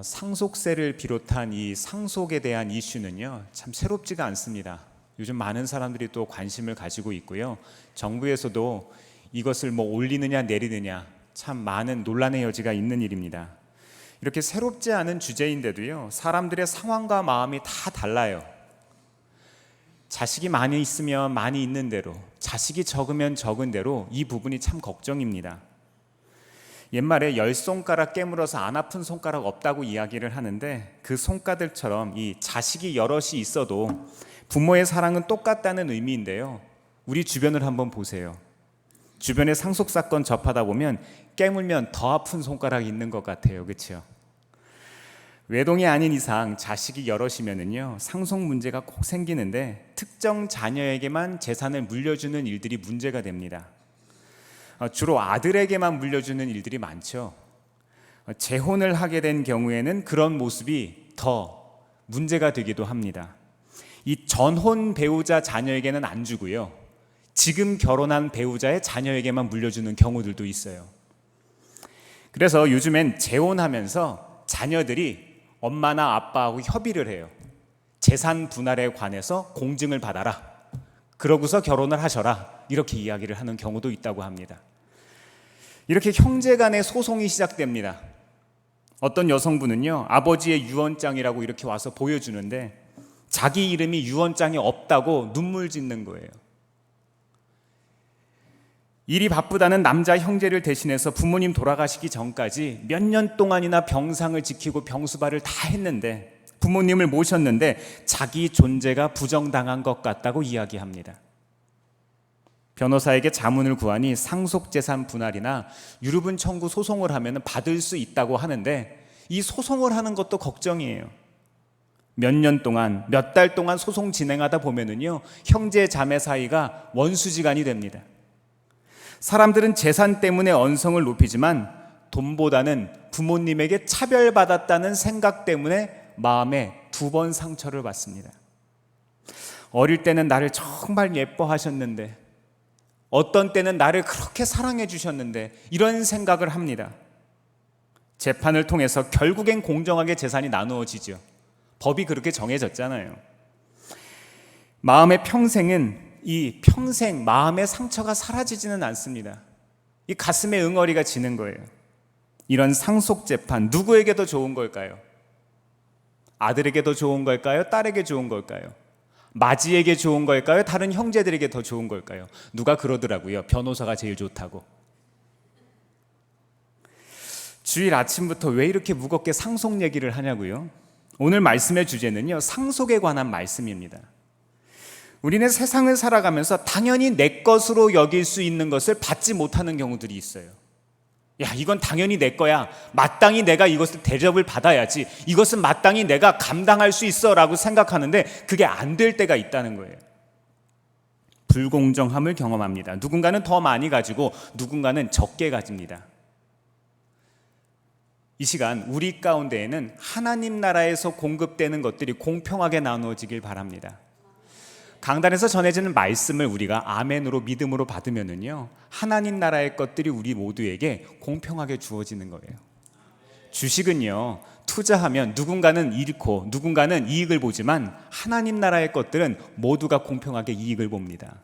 상속세를 비롯한 이 상속에 대한 이슈는요, 참 새롭지가 않습니다. 요즘 많은 사람들이 또 관심을 가지고 있고요. 정부에서도 이것을 올리느냐 내리느냐 참 많은 논란의 여지가 있는 일입니다. 이렇게 새롭지 않은 주제인데도요, 사람들의 상황과 마음이 다 달라요. 자식이 많이 있으면 많이 있는 대로, 자식이 적으면 적은 대로 이 부분이 참 걱정입니다. 옛말에 10손가락 깨물어서 안 아픈 손가락 없다고 이야기를 하는데, 그 손가락처럼 이 자식이 여럿이 있어도 부모의 사랑은 똑같다는 의미인데요, 우리 주변을 한번 보세요. 주변의 상속사건 접하다 보면 깨물면 더 아픈 손가락이 있는 것 같아요. 그렇죠? 외동이 아닌 이상 자식이 여럿이면은요, 상속 문제가 꼭 생기는데, 특정 자녀에게만 재산을 물려주는 일들이 문제가 됩니다. 주로 아들에게만 물려주는 일들이 많죠. 재혼을 하게 된 경우에는 그런 모습이 더 문제가 되기도 합니다. 이 전혼 배우자 자녀에게는 안 주고요, 지금 결혼한 배우자의 자녀에게만 물려주는 경우들도 있어요. 그래서 요즘엔 재혼하면서 자녀들이 엄마나 아빠하고 협의를 해요. 재산 분할에 관해서 공증을 받아라, 그러고서 결혼을 하셔라, 이렇게 이야기를 하는 경우도 있다고 합니다. 이렇게 형제 간의 소송이 시작됩니다. 어떤 여성분은요, 아버지의 유언장이라고 이렇게 와서 보여주는데 자기 이름이 유언장에 없다고 눈물 짓는 거예요. 일이 바쁘다는 남자 형제를 대신해서 부모님 돌아가시기 전까지 몇 년 동안이나 병상을 지키고 병수발을 다 했는데, 부모님을 모셨는데 자기 존재가 부정당한 것 같다고 이야기합니다. 변호사에게 자문을 구하니 상속재산 분할이나 유류분 청구 소송을 하면 받을 수 있다고 하는데, 이 소송을 하는 것도 걱정이에요. 몇 년 동안, 몇 달 동안 소송 진행하다 보면은요, 형제 자매 사이가 원수지간이 됩니다. 사람들은 재산 때문에 언성을 높이지만 돈보다는 부모님에게 차별받았다는 생각 때문에 마음에 2번 상처를 받습니다. 어릴 때는 나를 정말 예뻐하셨는데, 어떤 때는 나를 그렇게 사랑해 주셨는데, 이런 생각을 합니다. 재판을 통해서 결국엔 공정하게 재산이 나누어지죠. 법이 그렇게 정해졌잖아요. 마음의 평생은 이 평생 마음의 상처가 사라지지는 않습니다. 이 가슴에 응어리가 지는 거예요. 이런 상속재판, 누구에게 더 좋은 걸까요? 아들에게 더 좋은 걸까요? 딸에게 좋은 걸까요? 마지에게 좋은 걸까요? 다른 형제들에게 더 좋은 걸까요? 누가 그러더라고요, 변호사가 제일 좋다고. 주일 아침부터 왜 이렇게 무겁게 상속 얘기를 하냐고요? 오늘 말씀의 주제는요, 상속에 관한 말씀입니다. 우리는 세상을 살아가면서 당연히 내 것으로 여길 수 있는 것을 받지 못하는 경우들이 있어요. 야, 이건 당연히 내 거야, 마땅히 내가 이것을 대접을 받아야지, 이것은 마땅히 내가 감당할 수 있어 라고 생각하는데, 그게 안 될 때가 있다는 거예요. 불공정함을 경험합니다. 누군가는 더 많이 가지고 누군가는 적게 가집니다. 이 시간 우리 가운데에는 하나님 나라에서 공급되는 것들이 공평하게 나누어지길 바랍니다. 강단에서 전해지는 말씀을 우리가 아멘으로 믿음으로 받으면은요, 하나님 나라의 것들이 우리 모두에게 공평하게 주어지는 거예요. 주식은요, 투자하면 누군가는 잃고 누군가는 이익을 보지만 하나님 나라의 것들은 모두가 공평하게 이익을 봅니다.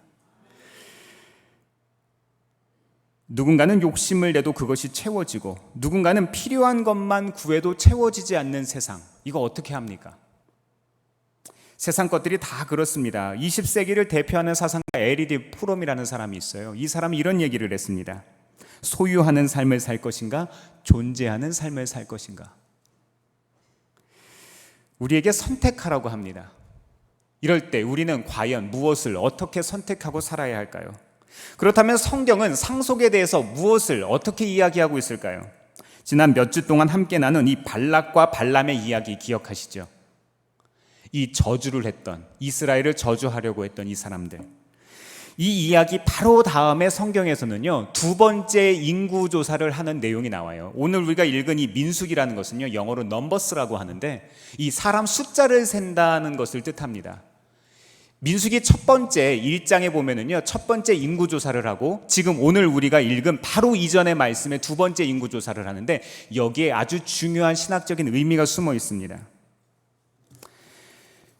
누군가는 욕심을 내도 그것이 채워지고, 누군가는 필요한 것만 구해도 채워지지 않는 세상, 이거 어떻게 합니까? 세상 것들이 다 그렇습니다. 20세기를 대표하는 사상가 에리디 프롬이라는 사람이 있어요. 이 사람이 이런 얘기를 했습니다. 소유하는 삶을 살 것인가, 존재하는 삶을 살 것인가. 우리에게 선택하라고 합니다. 이럴 때 우리는 과연 무엇을 어떻게 선택하고 살아야 할까요? 그렇다면 성경은 상속에 대해서 무엇을 어떻게 이야기하고 있을까요? 지난 몇 주 동안 함께 나눈 이 발락과 발람의 이야기 기억하시죠? 이 저주를 했던, 이스라엘을 저주하려고 했던 이 사람들, 이 이야기 바로 다음에 성경에서는요, 2번째 인구조사를 하는 내용이 나와요. 오늘 우리가 읽은 이 민수기라는 것은요, 영어로 넘버스라고 하는데, 이 사람 숫자를 센다는 것을 뜻합니다. 민수기 첫 번째 1장에 보면은요, 첫 번째 인구조사를 하고 지금 오늘 우리가 읽은 바로 이전의 말씀에 두 번째 인구조사를 하는데 여기에 아주 중요한 신학적인 의미가 숨어 있습니다.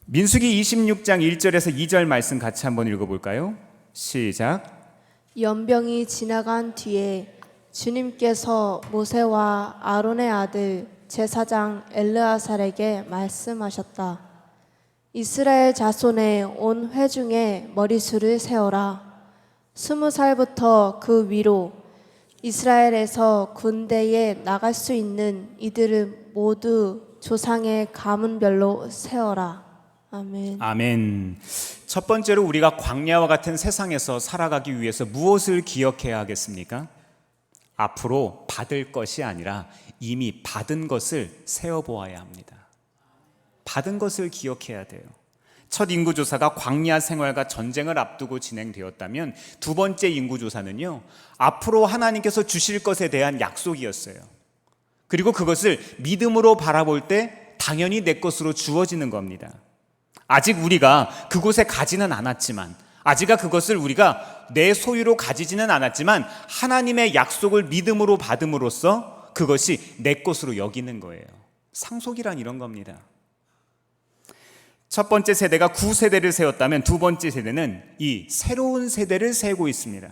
민수기 26장 1절에서 2절 말씀 같이 한번 읽어볼까요? 시작. 연병이 지나간 뒤에 주님께서 모세와 아론의 아들 제사장 엘르아살에게 말씀하셨다. 이스라엘 자손의 온 회중의 머리수를 세어라. 20살부터 그 위로 이스라엘에서 군대에 나갈 수 있는 이들을 모두 조상의 가문별로 세어라. 아멘. 아멘. 첫 번째로 우리가 광야와 같은 세상에서 살아가기 위해서 무엇을 기억해야 하겠습니까? 앞으로 받을 것이 아니라 이미 받은 것을 세어보아야 합니다. 받은 것을 기억해야 돼요. 첫 인구조사가 광야 생활과 전쟁을 앞두고 진행되었다면 두 번째 인구조사는요, 앞으로 하나님께서 주실 것에 대한 약속이었어요. 그리고 그것을 믿음으로 바라볼 때 당연히 내 것으로 주어지는 겁니다. 아직 우리가 그곳에 가지는 않았지만, 아직 그것을 우리가 내 소유로 가지지는 않았지만 하나님의 약속을 믿음으로 받음으로써 그것이 내 것으로 여기는 거예요. 상속이란 이런 겁니다. 첫 번째 세대가 9세대를 세웠다면 두 번째 세대는 이 새로운 세대를 세우고 있습니다.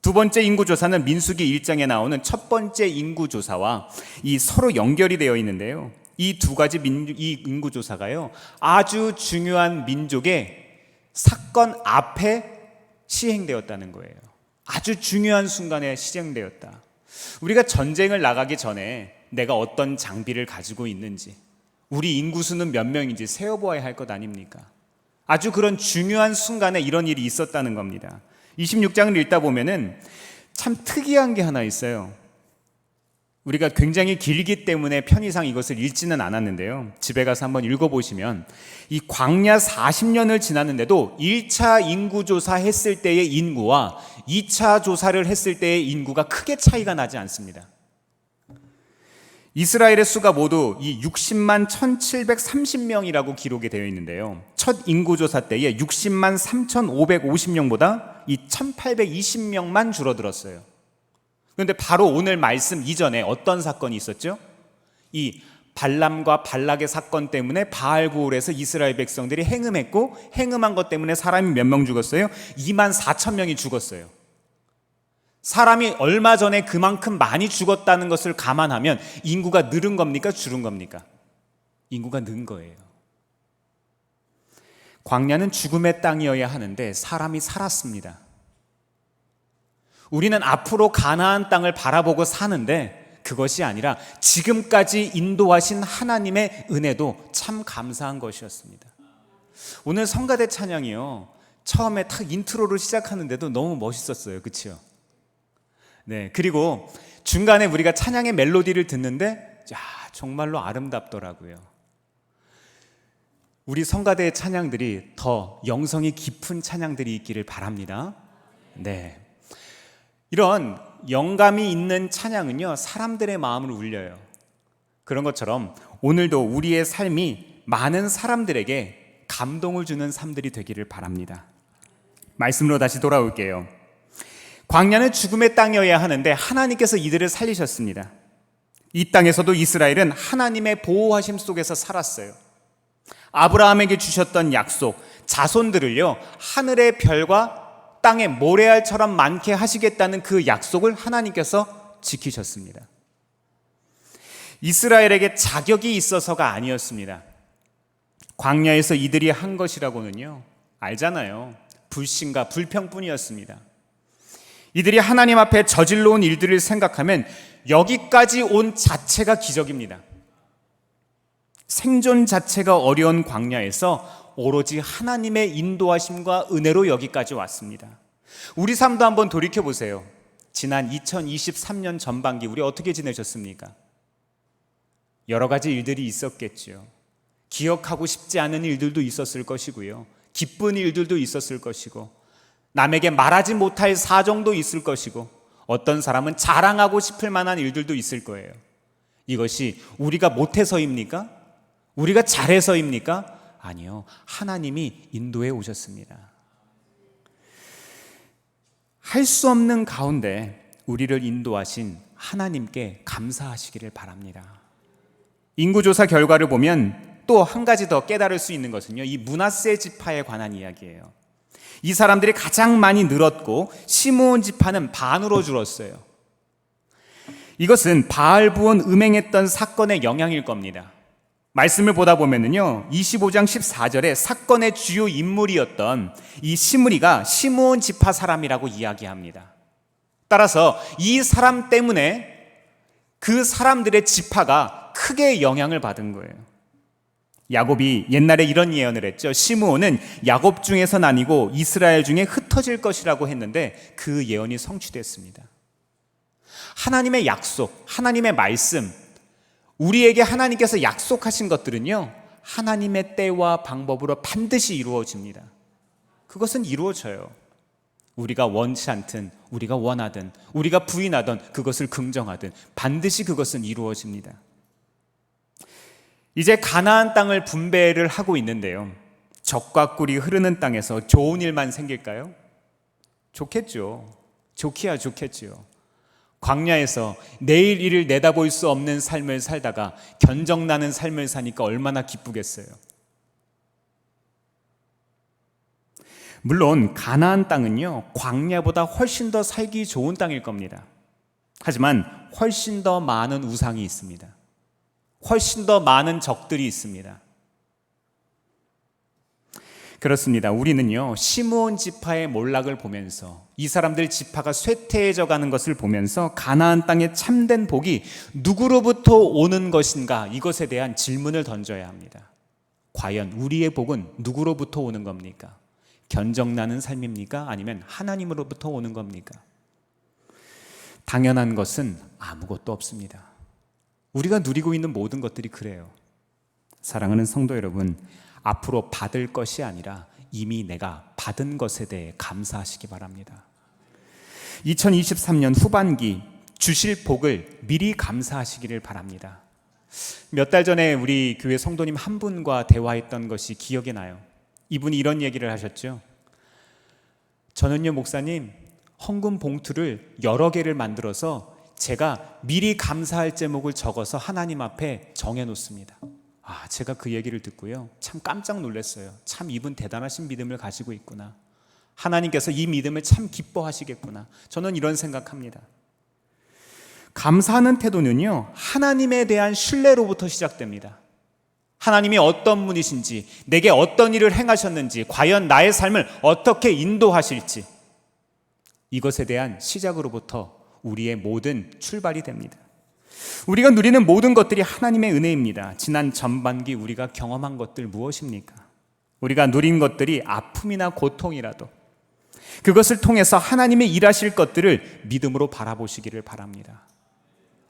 두 번째 인구조사는 민수기 1장에 나오는 첫 번째 인구조사와 이 서로 연결이 되어 있는데요, 이 두 가지 이 인구조사가요, 아주 중요한 민족의 사건 앞에 시행되었다는 거예요. 아주 중요한 순간에 시행되었다. 우리가 전쟁을 나가기 전에 내가 어떤 장비를 가지고 있는지, 우리 인구수는 몇 명인지 세어보아야 할 것 아닙니까? 아주 그런 중요한 순간에 이런 일이 있었다는 겁니다. 26장을 읽다 보면은 참 특이한 게 하나 있어요. 우리가 굉장히 길기 때문에 편의상 이것을 읽지는 않았는데요, 집에 가서 한번 읽어보시면 이 광야 40년을 지났는데도 1차 인구조사 했을 때의 인구와 2차 조사를 했을 때의 인구가 크게 차이가 나지 않습니다. 이스라엘의 수가 모두 이 60만 1730명이라고 기록이 되어 있는데요, 첫 인구조사 때에 60만 3550명보다 이 1820명만 줄어들었어요. 그런데 바로 오늘 말씀 이전에 어떤 사건이 있었죠? 이 발람과 발락의 사건 때문에 바알고울에서 이스라엘 백성들이 행음했고, 행음한 것 때문에 사람이 몇 명 죽었어요? 2만 4천 명이 죽었어요. 사람이 얼마 전에 그만큼 많이 죽었다는 것을 감안하면 인구가 늘은 겁니까? 줄은 겁니까? 인구가 는 거예요. 광야는 죽음의 땅이어야 하는데 사람이 살았습니다. 우리는 앞으로 가나안 땅을 바라보고 사는데 그것이 아니라 지금까지 인도하신 하나님의 은혜도 참 감사한 것이었습니다. 오늘 성가대 찬양이요, 처음에 딱 인트로를 시작하는데도 너무 멋있었어요. 그렇죠? 네, 그리고 중간에 우리가 찬양의 멜로디를 듣는데 정말로 아름답더라고요. 우리 성가대의 찬양들이 더 영성이 깊은 찬양들이 있기를 바랍니다. 네, 이런 영감이 있는 찬양은요, 사람들의 마음을 울려요. 그런 것처럼 오늘도 우리의 삶이 많은 사람들에게 감동을 주는 삶들이 되기를 바랍니다. 말씀으로 다시 돌아올게요. 광야는 죽음의 땅이어야 하는데 하나님께서 이들을 살리셨습니다. 이 땅에서도 이스라엘은 하나님의 보호하심 속에서 살았어요. 아브라함에게 주셨던 약속, 자손들을요, 하늘의 별과 땅의 모래알처럼 많게 하시겠다는 그 약속을 하나님께서 지키셨습니다. 이스라엘에게 자격이 있어서가 아니었습니다. 광야에서 이들이 한 것이라고는요, 알잖아요, 불신과 불평뿐이었습니다. 이들이 하나님 앞에 저질러 온 일들을 생각하면 여기까지 온 자체가 기적입니다. 생존 자체가 어려운 광야에서 오로지 하나님의 인도하심과 은혜로 여기까지 왔습니다. 우리 삶도 한번 돌이켜보세요. 지난 2023년 전반기 우리 어떻게 지내셨습니까? 여러 가지 일들이 있었겠죠. 기억하고 싶지 않은 일들도 있었을 것이고요, 기쁜 일들도 있었을 것이고, 남에게 말하지 못할 사정도 있을 것이고, 어떤 사람은 자랑하고 싶을 만한 일들도 있을 거예요. 이것이 우리가 못해서입니까? 우리가 잘해서입니까? 아니요. 하나님이 인도해 오셨습니다. 할 수 없는 가운데 우리를 인도하신 하나님께 감사하시기를 바랍니다. 인구조사 결과를 보면 또 한 가지 더 깨달을 수 있는 것은요, 이 므낫세 지파에 관한 이야기예요. 이 사람들이 가장 많이 늘었고 시므온 지파는 반으로 줄었어요. 이것은 바알부온 음행했던 사건의 영향일 겁니다. 말씀을 보다 보면은요, 25장 14절에 사건의 주요 인물이었던 이 시므리가 시므온 지파 사람이라고 이야기합니다. 따라서 이 사람 때문에 그 사람들의 지파가 크게 영향을 받은 거예요. 야곱이 옛날에 이런 예언을 했죠. 시므온은 야곱 중에서 나뉘고 이스라엘 중에 흩어질 것이라고 했는데 그 예언이 성취됐습니다. 하나님의 약속, 하나님의 말씀, 우리에게 하나님께서 약속하신 것들은요, 하나님의 때와 방법으로 반드시 이루어집니다. 그것은 이루어져요. 우리가 원치 않든, 우리가 원하든, 우리가 부인하든, 그것을 긍정하든 반드시 그것은 이루어집니다. 이제 가나안 땅을 분배를 하고 있는데요, 적과 꿀이 흐르는 땅에서 좋은 일만 생길까요? 좋겠죠. 좋기야 좋겠지요. 광야에서 내일 일을 내다볼 수 없는 삶을 살다가 견적나는 삶을 사니까 얼마나 기쁘겠어요. 물론 가나안 땅은요, 광야보다 훨씬 더 살기 좋은 땅일 겁니다. 하지만 훨씬 더 많은 우상이 있습니다. 훨씬 더 많은 적들이 있습니다. 그렇습니다. 우리는요, 시므온 지파의 몰락을 보면서 이 사람들 지파가 쇠퇴해져 가는 것을 보면서 가나안 땅의 참된 복이 누구로부터 오는 것인가, 이것에 대한 질문을 던져야 합니다. 과연 우리의 복은 누구로부터 오는 겁니까? 견적나는 삶입니까? 아니면 하나님으로부터 오는 겁니까? 당연한 것은 아무것도 없습니다. 우리가 누리고 있는 모든 것들이 그래요. 사랑하는 성도 여러분, 앞으로 받을 것이 아니라 이미 내가 받은 것에 대해 감사하시기 바랍니다. 2023년 후반기 주실 복을 미리 감사하시기를 바랍니다. 몇 달 전에 우리 교회 성도님 한 분과 대화했던 것이 기억이 나요. 이분이 이런 얘기를 하셨죠. 저는요, 목사님, 헌금 봉투를 여러 개를 만들어서 제가 미리 감사할 제목을 적어서 하나님 앞에 정해놓습니다. 제가 그 얘기를 듣고요, 참 깜짝 놀랐어요. 참 이분 대단하신 믿음을 가지고 있구나. 하나님께서 이 믿음을 참 기뻐하시겠구나. 저는 이런 생각합니다. 감사하는 태도는요, 하나님에 대한 신뢰로부터 시작됩니다. 하나님이 어떤 분이신지, 내게 어떤 일을 행하셨는지, 과연 나의 삶을 어떻게 인도하실지, 이것에 대한 시작으로부터 우리의 모든 출발이 됩니다. 우리가 누리는 모든 것들이 하나님의 은혜입니다. 지난 전반기 우리가 경험한 것들 무엇입니까? 우리가 누린 것들이 아픔이나 고통이라도 그것을 통해서 하나님이 일하실 것들을 믿음으로 바라보시기를 바랍니다.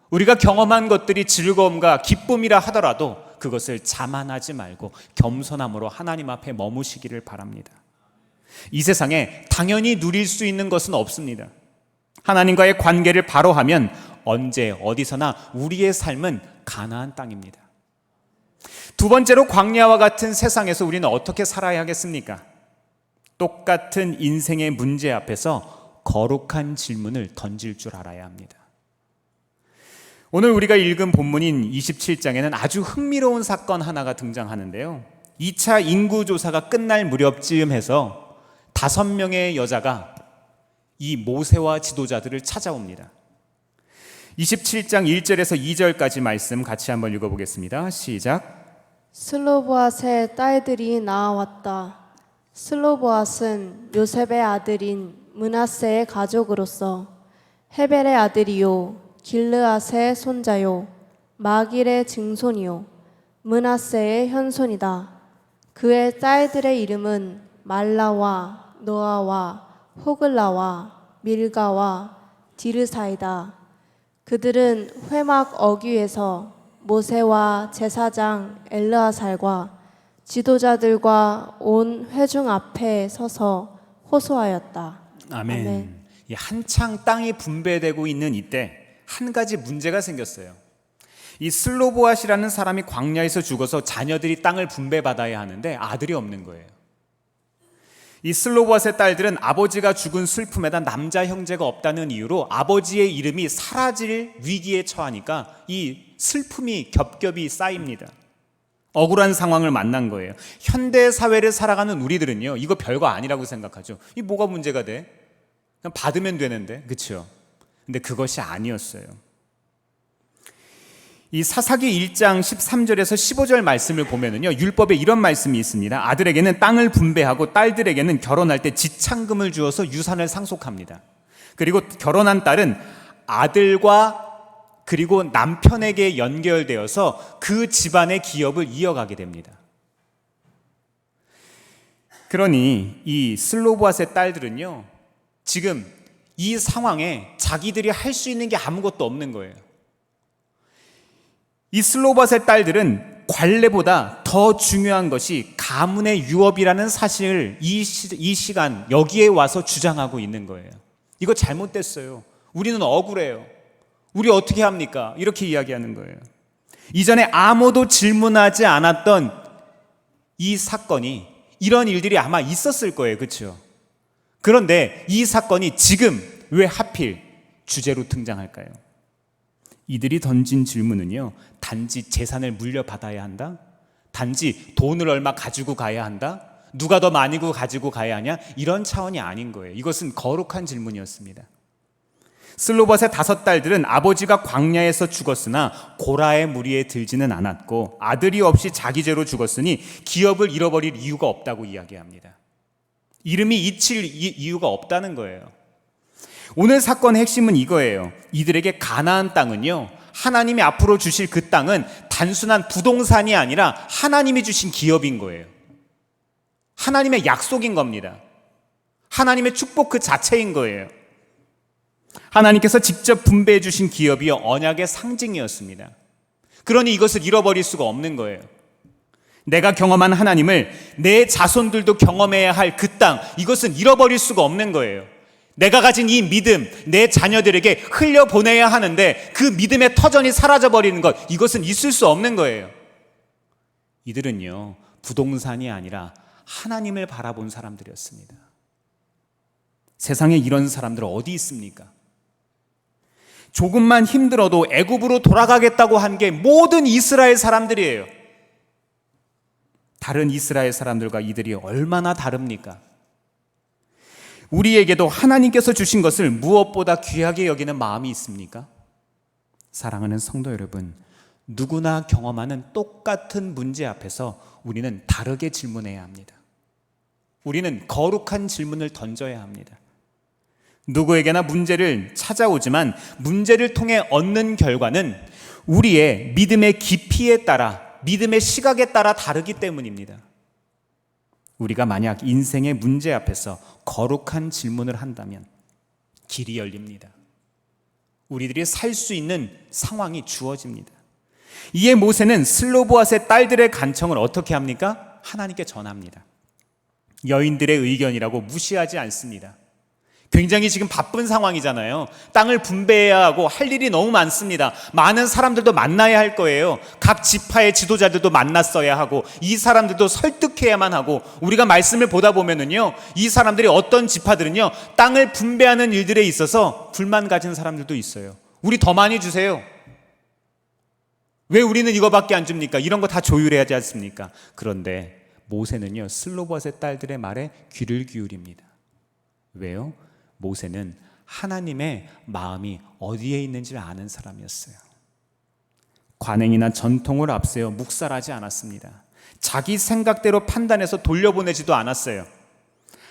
우리가 경험한 것들이 즐거움과 기쁨이라 하더라도 그것을 자만하지 말고 겸손함으로 하나님 앞에 머무시기를 바랍니다. 이 세상에 당연히 누릴 수 있는 것은 없습니다. 하나님과의 관계를 바로 하면 언제 어디서나 우리의 삶은 가나안 땅입니다. 두 번째로, 광야와 같은 세상에서 우리는 어떻게 살아야 하겠습니까? 똑같은 인생의 문제 앞에서 거룩한 질문을 던질 줄 알아야 합니다. 오늘 우리가 읽은 본문인 27장에는 아주 흥미로운 사건 하나가 등장하는데요, 2차 인구조사가 끝날 무렵쯤 해서 5명의 여자가 이 모세와 지도자들을 찾아옵니다. 27장 1절에서 2절까지 말씀 같이 한번 읽어보겠습니다. 시작. 슬로보앗의 딸들이 나아왔다. 슬로보앗은 요셉의 아들인 므낫세의 가족으로서 헤벨의 아들이요 길르앗의 손자요 마길의 증손이요 므낫세의 현손이다. 그의 딸들의 이름은 말라와 노아와 호글라와 밀가와 디르사이다. 그들은 회막 어귀에서 모세와 제사장 엘르아살과 지도자들과 온 회중 앞에 서서 호소하였다. 아멘. 한창 땅이 분배되고 있는 이때 한 가지 문제가 생겼어요. 이 슬로보앗이라는 사람이 광야에서 죽어서 자녀들이 땅을 분배받아야 하는데 아들이 없는 거예요. 이 슬로보앗의 딸들은 아버지가 죽은 슬픔에다 남자 형제가 없다는 이유로 아버지의 이름이 사라질 위기에 처하니까 이 슬픔이 겹겹이 쌓입니다. 억울한 상황을 만난 거예요. 현대 사회를 살아가는 우리들은요, 이거 별거 아니라고 생각하죠. 이 뭐가 문제가 돼? 그냥 받으면 되는데, 그렇죠? 근데 그것이 아니었어요. 이 사사기 1장 13절에서 15절 말씀을 보면은요, 율법에 이런 말씀이 있습니다. 아들에게는 땅을 분배하고 딸들에게는 결혼할 때 지창금을 주어서 유산을 상속합니다. 그리고 결혼한 딸은 아들과 그리고 남편에게 연결되어서 그 집안의 기업을 이어가게 됩니다. 그러니 이 슬로보앗의 딸들은요, 지금 이 상황에 자기들이 할 수 있는 게 아무것도 없는 거예요. 이 슬로바스의 딸들은 관례보다 더 중요한 것이 가문의 유업이라는 사실을 이 시간 여기에 와서 주장하고 있는 거예요. 이거 잘못됐어요. 우리는 억울해요. 우리 어떻게 합니까? 이렇게 이야기하는 거예요. 이전에 아무도 질문하지 않았던 이 사건이, 이런 일들이 아마 있었을 거예요. 그렇죠? 그런데 이 사건이 지금 왜 하필 주제로 등장할까요? 이들이 던진 질문은요, 단지 재산을 물려받아야 한다? 단지 돈을 얼마 가지고 가야 한다? 누가 더 많이 가지고 가야 하냐? 이런 차원이 아닌 거예요. 이것은 거룩한 질문이었습니다. 슬로봇의 5딸들은 아버지가 광야에서 죽었으나 고라의 무리에 들지는 않았고 아들이 없이 자기 죄로 죽었으니 기업을 잃어버릴 이유가 없다고 이야기합니다. 이름이 잊힐 이유가 없다는 거예요. 오늘 사건의 핵심은 이거예요. 이들에게 가나안 땅은요, 하나님이 앞으로 주실 그 땅은 단순한 부동산이 아니라 하나님이 주신 기업인 거예요. 하나님의 약속인 겁니다. 하나님의 축복 그 자체인 거예요. 하나님께서 직접 분배해 주신 기업이요, 언약의 상징이었습니다. 그러니 이것을 잃어버릴 수가 없는 거예요. 내가 경험한 하나님을 내 자손들도 경험해야 할 그 땅, 이것은 잃어버릴 수가 없는 거예요. 내가 가진 이 믿음, 내 자녀들에게 흘려보내야 하는데 그 믿음의 터전이 사라져버리는 것, 이것은 있을 수 없는 거예요. 이들은요, 부동산이 아니라 하나님을 바라본 사람들이었습니다. 세상에 이런 사람들 어디 있습니까? 조금만 힘들어도 애굽으로 돌아가겠다고 한 게 모든 이스라엘 사람들이에요. 다른 이스라엘 사람들과 이들이 얼마나 다릅니까? 우리에게도 하나님께서 주신 것을 무엇보다 귀하게 여기는 마음이 있습니까? 사랑하는 성도 여러분, 누구나 경험하는 똑같은 문제 앞에서 우리는 다르게 질문해야 합니다. 우리는 거룩한 질문을 던져야 합니다. 누구에게나 문제를 찾아오지만 문제를 통해 얻는 결과는 우리의 믿음의 깊이에 따라, 믿음의 시각에 따라 다르기 때문입니다. 우리가 만약 인생의 문제 앞에서 거룩한 질문을 한다면 길이 열립니다. 우리들이 살 수 있는 상황이 주어집니다. 이에 모세는 슬로보앗의 딸들의 간청을 어떻게 합니까? 하나님께 전합니다. 여인들의 의견이라고 무시하지 않습니다. 굉장히 지금 바쁜 상황이잖아요. 땅을 분배해야 하고 할 일이 너무 많습니다. 많은 사람들도 만나야 할 거예요. 각 지파의 지도자들도 만났어야 하고 이 사람들도 설득해야만 하고, 우리가 말씀을 보다 보면은요, 이 사람들이 어떤 지파들은요, 땅을 분배하는 일들에 있어서 불만 가진 사람들도 있어요. 우리 더 많이 주세요. 왜 우리는 이거밖에 안 줍니까? 이런 거 다 조율해야 하지 않습니까? 그런데 모세는요, 슬로봇의 딸들의 말에 귀를 기울입니다. 왜요? 모세는 하나님의 마음이 어디에 있는지를 아는 사람이었어요. 관행이나 전통을 앞세워 묵살하지 않았습니다. 자기 생각대로 판단해서 돌려보내지도 않았어요.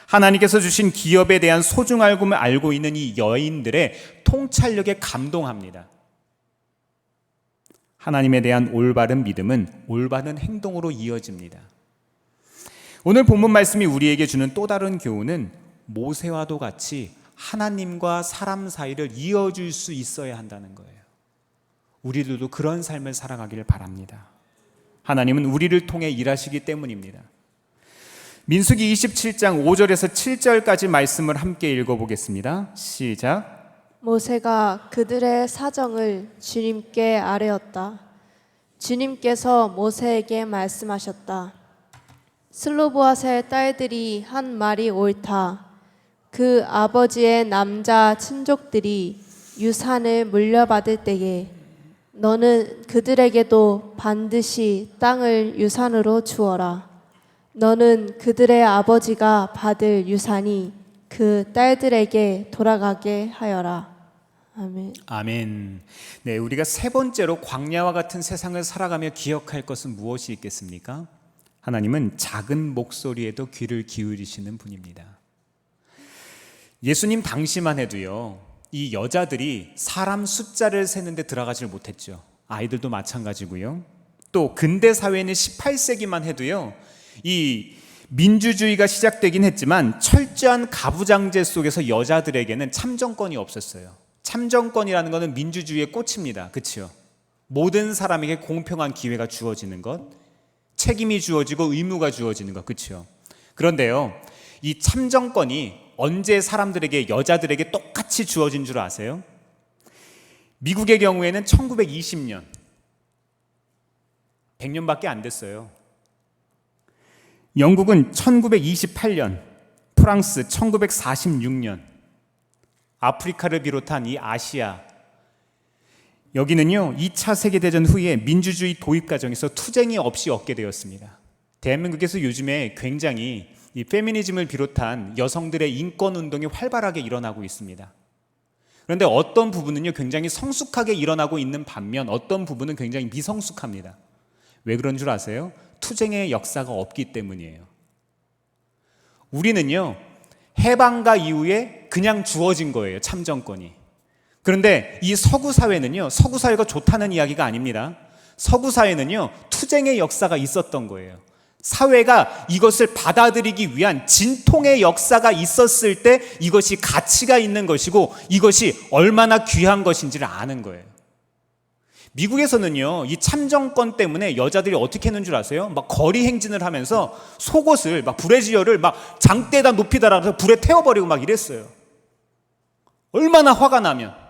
하나님께서 주신 기업에 대한 소중함을 알고 있는 이 여인들의 통찰력에 감동합니다. 하나님에 대한 올바른 믿음은 올바른 행동으로 이어집니다. 오늘 본문 말씀이 우리에게 주는 또 다른 교훈은 모세와도 같이 하나님과 사람 사이를 이어줄 수 있어야 한다는 거예요. 우리들도 그런 삶을 살아가기를 바랍니다. 하나님은 우리를 통해 일하시기 때문입니다. 민수기 27장 5절에서 7절까지 말씀을 함께 읽어보겠습니다. 시작. 모세가 그들의 사정을 주님께 아뢰었다. 주님께서 모세에게 말씀하셨다. 슬로보아셀 딸들이 한 말이 옳다. 그 아버지의 남자 친족들이 유산을 물려받을 때에 너는 그들에게도 반드시 땅을 유산으로 주어라. 너는 그들의 아버지가 받을 유산이 그 딸들에게 돌아가게 하여라. 아멘. 아멘. 네, 우리가 세 번째로 광야와 같은 세상을 살아가며 기억할 것은 무엇이 있겠습니까? 하나님은 작은 목소리에도 귀를 기울이시는 분입니다. 예수님 당시만 해도요, 이 여자들이 사람 숫자를 세는데 들어가질 못했죠. 아이들도 마찬가지고요. 또 근대 사회는 18세기만 해도요, 이 민주주의가 시작되긴 했지만 철저한 가부장제 속에서 여자들에게는 참정권이 없었어요. 참정권이라는 것은 민주주의의 꽃입니다. 그렇죠? 모든 사람에게 공평한 기회가 주어지는 것, 책임이 주어지고 의무가 주어지는 것, 그렇죠? 그런데요, 이 참정권이 언제 사람들에게, 여자들에게 똑같이 주어진 줄 아세요? 미국의 경우에는 1920년, 100년밖에 안 됐어요. 영국은 1928년, 프랑스 1946년, 아프리카를 비롯한 이 아시아, 여기는요 2차 세계대전 후에 민주주의 도입 과정에서 투쟁이 없이 얻게 되었습니다. 대한민국에서 요즘에 굉장히 이 페미니즘을 비롯한 여성들의 인권 운동이 활발하게 일어나고 있습니다. 그런데 어떤 부분은요 굉장히 성숙하게 일어나고 있는 반면 어떤 부분은 굉장히 미성숙합니다. 왜 그런 줄 아세요? 투쟁의 역사가 없기 때문이에요. 우리는요 해방과 이후에 그냥 주어진 거예요, 참정권이. 그런데 이 서구 사회는요, 서구 사회가 좋다는 이야기가 아닙니다. 서구 사회는요 투쟁의 역사가 있었던 거예요. 사회가 이것을 받아들이기 위한 진통의 역사가 있었을 때 이것이 가치가 있는 것이고 이것이 얼마나 귀한 것인지를 아는 거예요. 미국에서는요 이 참정권 때문에 여자들이 어떻게 했는 줄 아세요? 막 거리 행진을 하면서 속옷을 막 브래지어를 막 장대에다 높이 달아서 불에 태워버리고 막 이랬어요. 얼마나 화가 나면.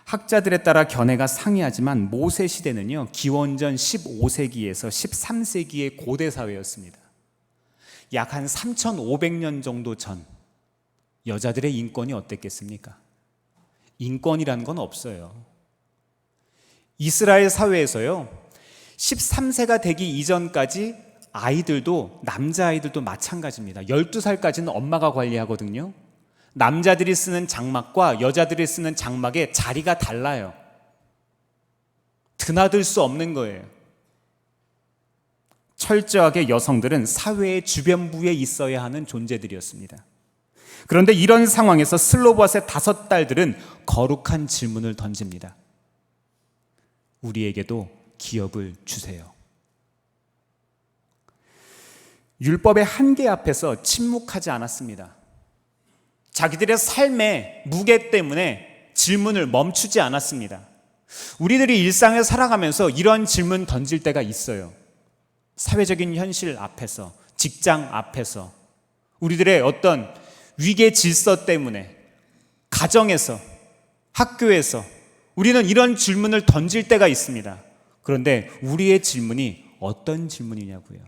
학자들에 따라 견해가 상이하지만 모세 시대는요 기원전 15세기에서 13세기의 고대 사회였습니다. 약 한 3,500년 정도 전 여자들의 인권이 어땠겠습니까? 인권이라는 건 없어요. 이스라엘 사회에서요 13세가 되기 이전까지 아이들도, 남자아이들도 마찬가지입니다. 12살까지는 엄마가 관리하거든요. 남자들이 쓰는 장막과 여자들이 쓰는 장막의 자리가 달라요. 드나들 수 없는 거예요. 철저하게 여성들은 사회의 주변부에 있어야 하는 존재들이었습니다. 그런데 이런 상황에서 슬로보아스의 5딸들은 거룩한 질문을 던집니다. 우리에게도 기업을 주세요. 율법의 한계 앞에서 침묵하지 않았습니다. 자기들의 삶의 무게 때문에 질문을 멈추지 않았습니다. 우리들이 일상을 살아가면서 이런 질문 던질 때가 있어요. 사회적인 현실 앞에서, 직장 앞에서, 우리들의 어떤 위계 질서 때문에, 가정에서, 학교에서 우리는 이런 질문을 던질 때가 있습니다. 그런데 우리의 질문이 어떤 질문이냐고요.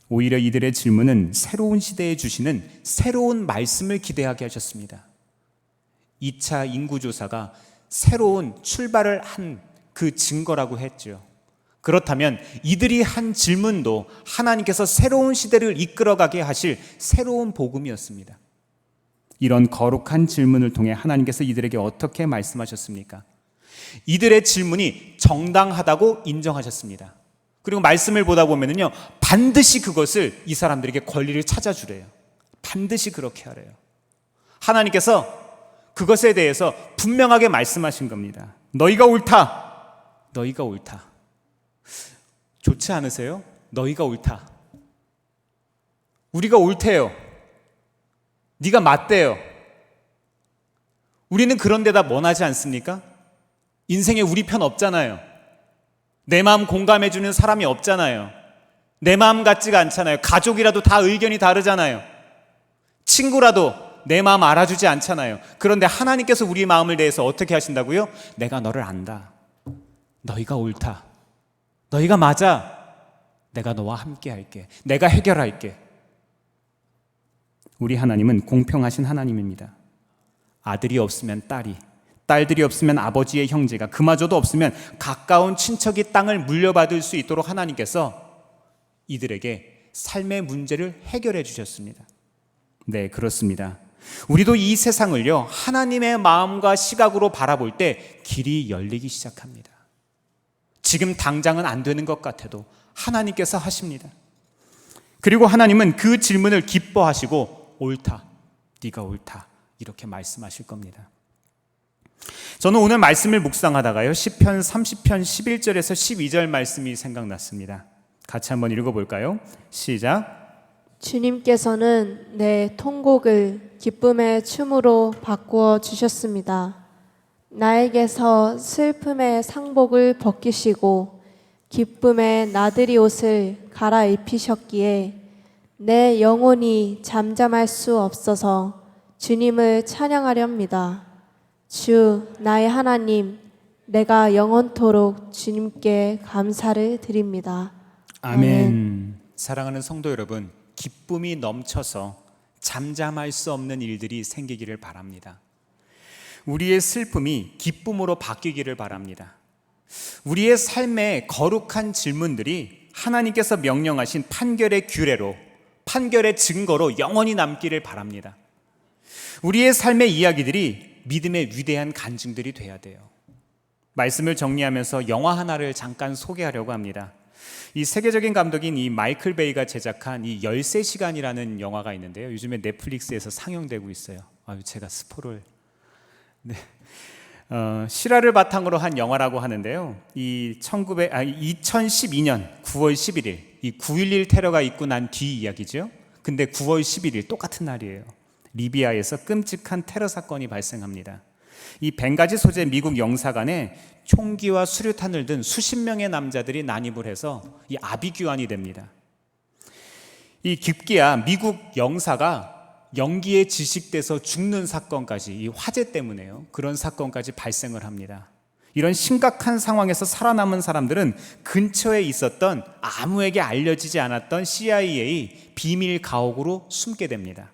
오히려 이들의 질문은 새로운 시대에 주시는 새로운 말씀을 기대하게 하셨습니다. 2차 인구조사가 새로운 출발을 한 그 증거라고 했죠. 그렇다면 이들이 한 질문도 하나님께서 새로운 시대를 이끌어가게 하실 새로운 복음이었습니다. 이런 거룩한 질문을 통해 하나님께서 이들에게 어떻게 말씀하셨습니까? 이들의 질문이 정당하다고 인정하셨습니다. 그리고 말씀을 보다 보면은요, 반드시 그것을 이 사람들에게 권리를 찾아주래요. 반드시 그렇게 하래요. 하나님께서 그것에 대해서 분명하게 말씀하신 겁니다. 너희가 옳다. 너희가 옳다. 좋지 않으세요? 너희가 옳다. 우리가 옳대요. 네가 맞대요. 우리는 그런 데다 원하지 않습니까? 인생에 우리 편 없잖아요. 내 마음 공감해주는 사람이 없잖아요. 내 마음 같지가 않잖아요. 가족이라도 다 의견이 다르잖아요. 친구라도 내 마음 알아주지 않잖아요. 그런데 하나님께서 우리 마음을 대해서 어떻게 하신다고요? 내가 너를 안다. 너희가 옳다. 너희가 맞아. 내가 너와 함께 할게. 내가 해결할게. 우리 하나님은 공평하신 하나님입니다. 아들이 없으면 딸이, 딸들이 없으면 아버지의 형제가, 그마저도 없으면 가까운 친척이 땅을 물려받을 수 있도록 하나님께서 이들에게 삶의 문제를 해결해 주셨습니다. 네, 그렇습니다. 우리도 이 세상을요, 하나님의 마음과 시각으로 바라볼 때 길이 열리기 시작합니다. 지금 당장은 안 되는 것 같아도 하나님께서 하십니다. 그리고 하나님은 그 질문을 기뻐하시고 옳다, 네가 옳다 이렇게 말씀하실 겁니다. 저는 오늘 말씀을 묵상하다가요, 시편 30편 11절에서 12절 말씀이 생각났습니다. 같이 한번 읽어볼까요? 시작. 주님께서는 내 통곡을 기쁨의 춤으로 바꾸어 주셨습니다. 나에게서 슬픔의 상복을 벗기시고 기쁨의 나들이 옷을 갈아입히셨기에 내 영혼이 잠잠할 수 없어서 주님을 찬양하렵니다. 주 나의 하나님, 내가 영원토록 주님께 감사를 드립니다. 아멘. 사랑하는 성도 여러분, 기쁨이 넘쳐서 잠잠할 수 없는 일들이 생기기를 바랍니다. 우리의 슬픔이 기쁨으로 바뀌기를 바랍니다. 우리의 삶의 거룩한 질문들이 하나님께서 명령하신 판결의 규례로, 판결의 증거로 영원히 남기를 바랍니다. 우리의 삶의 이야기들이 믿음의 위대한 간증들이 돼야 돼요. 말씀을 정리하면서 영화 하나를 잠깐 소개하려고 합니다. 이 세계적인 감독인 이 마이클 베이가 제작한 이 13시간이라는 영화가 있는데요. 요즘에 넷플릭스에서 상영되고 있어요. 제가 스포를. 네. 실화를 바탕으로 한 영화라고 하는데요. 이 2012년 9월 11일 이 9.11 테러가 있고 난 뒤 이야기죠. 근데 9월 11일 똑같은 날이에요. 리비아에서 끔찍한 테러 사건이 발생합니다. 이 벵가지 소재 미국 영사관에 총기와 수류탄을 든 수십 명의 남자들이 난입을 해서 이 아비규환이 됩니다. 이 급기야 미국 영사가 연기에 질식돼서 죽는 사건까지, 이 화재 때문에요. 그런 사건까지 발생을 합니다. 이런 심각한 상황에서 살아남은 사람들은 근처에 있었던 아무에게 알려지지 않았던 CIA 비밀 가옥으로 숨게 됩니다.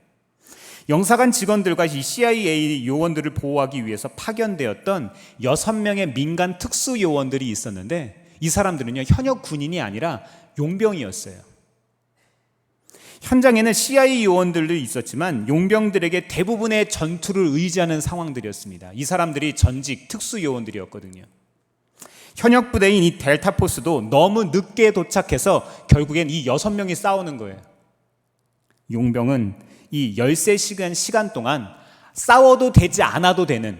영사관 직원들과 이 CIA 요원들을 보호하기 위해서 파견되었던 6명의 민간 특수 요원들이 있었는데 이 사람들은요, 현역 군인이 아니라 용병이었어요. 현장에는 CIA 요원들도 있었지만 용병들에게 대부분의 전투를 의지하는 상황들이었습니다. 이 사람들이 전직 특수 요원들이었거든요. 현역 부대인 이 델타 포스도 너무 늦게 도착해서 결국엔 이 6명이 싸우는 거예요. 용병은 이 13시간 동안 싸워도 되지 않아도 되는,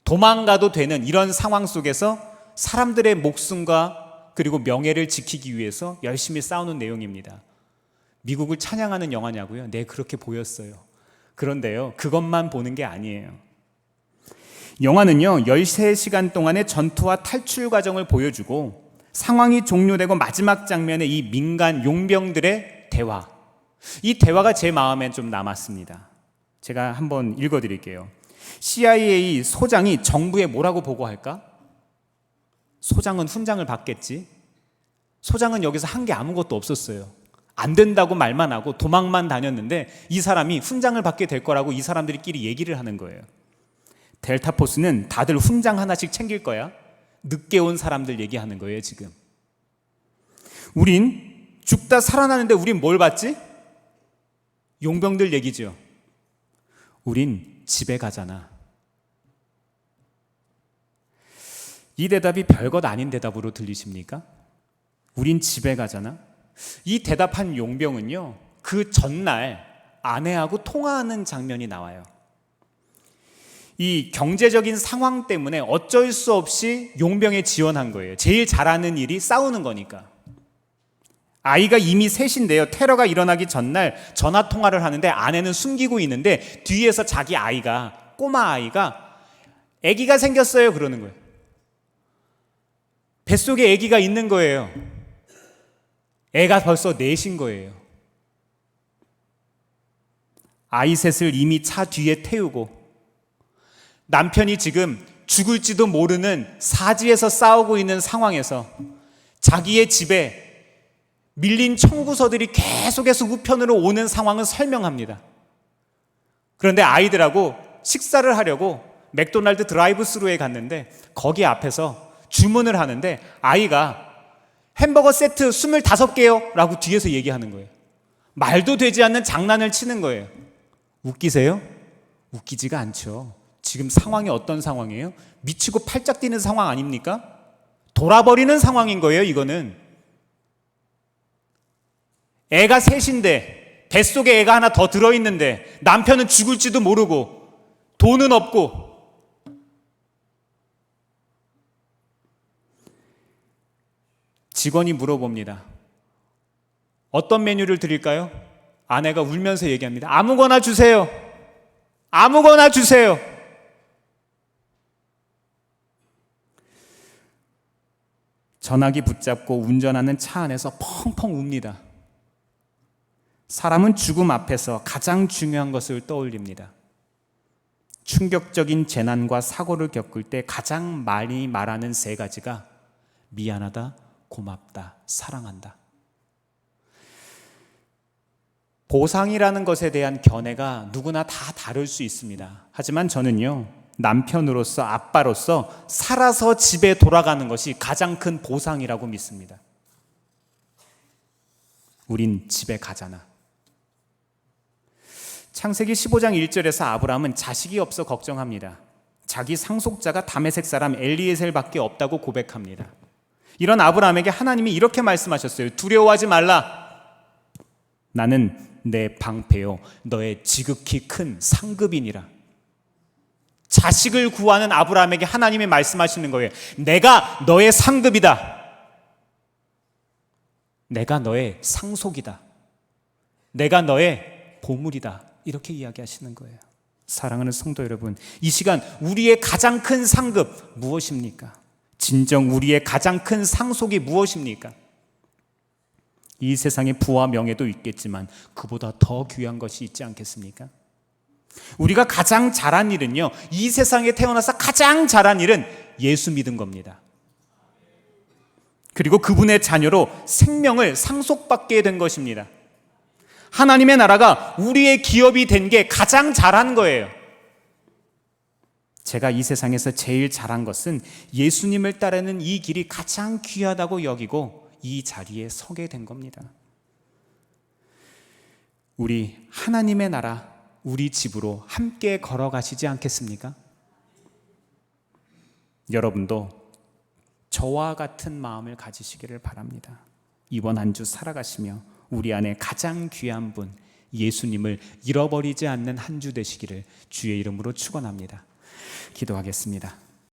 도망가도 되는 이런 상황 속에서 사람들의 목숨과 그리고 명예를 지키기 위해서 열심히 싸우는 내용입니다. 미국을 찬양하는 영화냐고요? 네, 그렇게 보였어요. 그런데요, 그것만 보는 게 아니에요. 영화는요, 13시간 동안의 전투와 탈출 과정을 보여주고 상황이 종료되고 마지막 장면에 이 민간 용병들의 대화, 이 대화가 제 마음에 좀 남았습니다. 제가 한번 읽어드릴게요. CIA 소장이 정부에 뭐라고 보고할까? 소장은 훈장을 받겠지. 소장은 여기서 한 게 아무것도 없었어요. 안 된다고 말만 하고 도망만 다녔는데 이 사람이 훈장을 받게 될 거라고 이 사람들끼리 얘기를 하는 거예요. 델타 포스는 다들 훈장 하나씩 챙길 거야. 늦게 온 사람들 얘기하는 거예요, 지금. 우린 죽다 살아나는데 우린 뭘 받지? 용병들 얘기죠. 우린 집에 가잖아. 이 대답이 별것 아닌 대답으로 들리십니까? 우린 집에 가잖아. 이 대답한 용병은요, 그 전날 아내하고 통화하는 장면이 나와요. 이 경제적인 상황 때문에 어쩔 수 없이 용병에 지원한 거예요. 제일 잘하는 일이 싸우는 거니까. 아이가 이미 셋인데요, 테러가 일어나기 전날 전화 통화를 하는데 아내는 숨기고 있는데 뒤에서 자기 아이가, 꼬마 아이가 아기가 생겼어요 그러는 거예요. 뱃속에 아기가 있는 거예요. 애가 벌써 넷인 거예요. 아이 셋을 이미 차 뒤에 태우고 남편이 지금 죽을지도 모르는 사지에서 싸우고 있는 상황에서 자기의 집에 밀린 청구서들이 계속해서 우편으로 오는 상황을 설명합니다. 그런데 아이들하고 식사를 하려고 맥도날드 드라이브 스루에 갔는데 거기 앞에서 주문을 하는데 아이가 햄버거 세트 25개요 라고 뒤에서 얘기하는 거예요. 말도 되지 않는 장난을 치는 거예요. 웃기세요? 웃기지가 않죠. 지금 상황이 어떤 상황이에요? 미치고 팔짝 뛰는 상황 아닙니까? 돌아버리는 상황인 거예요. 이거는 애가 셋인데 뱃속에 애가 하나 더 들어있는데 남편은 죽을지도 모르고 돈은 없고. 직원이 물어봅니다. 어떤 메뉴를 드릴까요? 아내가 울면서 얘기합니다. 아무거나 주세요. 아무거나 주세요. 전화기 붙잡고 운전하는 차 안에서 펑펑 웁니다. 사람은 죽음 앞에서 가장 중요한 것을 떠올립니다. 충격적인 재난과 사고를 겪을 때 가장 많이 말하는 세 가지가 미안하다, 고맙다, 사랑한다. 보상이라는 것에 대한 견해가 누구나 다 다를 수 있습니다. 하지만 저는요, 남편으로서, 아빠로서 살아서 집에 돌아가는 것이 가장 큰 보상이라고 믿습니다. 우린 집에 가잖아. 창세기 15장 1절에서 아브라함은 자식이 없어 걱정합니다. 자기 상속자가 다메섹 사람 엘리에셀밖에 없다고 고백합니다. 이런 아브라함에게 하나님이 이렇게 말씀하셨어요. 두려워하지 말라. 나는 내 방패요 너의 지극히 큰 상급이니라. 자식을 구하는 아브라함에게 하나님이 말씀하시는 거예요. 내가 너의 상급이다. 내가 너의 상속이다. 내가 너의 보물이다. 이렇게 이야기하시는 거예요. 사랑하는 성도 여러분, 이 시간 우리의 가장 큰 상급 무엇입니까? 진정 우리의 가장 큰 상속이 무엇입니까? 이 세상에 부와 명예도 있겠지만 그보다 더 귀한 것이 있지 않겠습니까? 우리가 가장 잘한 일은요, 이 세상에 태어나서 가장 잘한 일은 예수 믿은 겁니다. 그리고 그분의 자녀로 생명을 상속받게 된 것입니다. 하나님의 나라가 우리의 기업이 된 게 가장 잘한 거예요. 제가 이 세상에서 제일 잘한 것은 예수님을 따르는 이 길이 가장 귀하다고 여기고 이 자리에 서게 된 겁니다. 우리 하나님의 나라, 우리 집으로 함께 걸어가시지 않겠습니까? 여러분도 저와 같은 마음을 가지시기를 바랍니다. 이번 한 주 살아가시며 우리 안에 가장 귀한 분 예수님을 잃어버리지 않는 한 주 되시기를 주의 이름으로 축원합니다. 기도하겠습니다.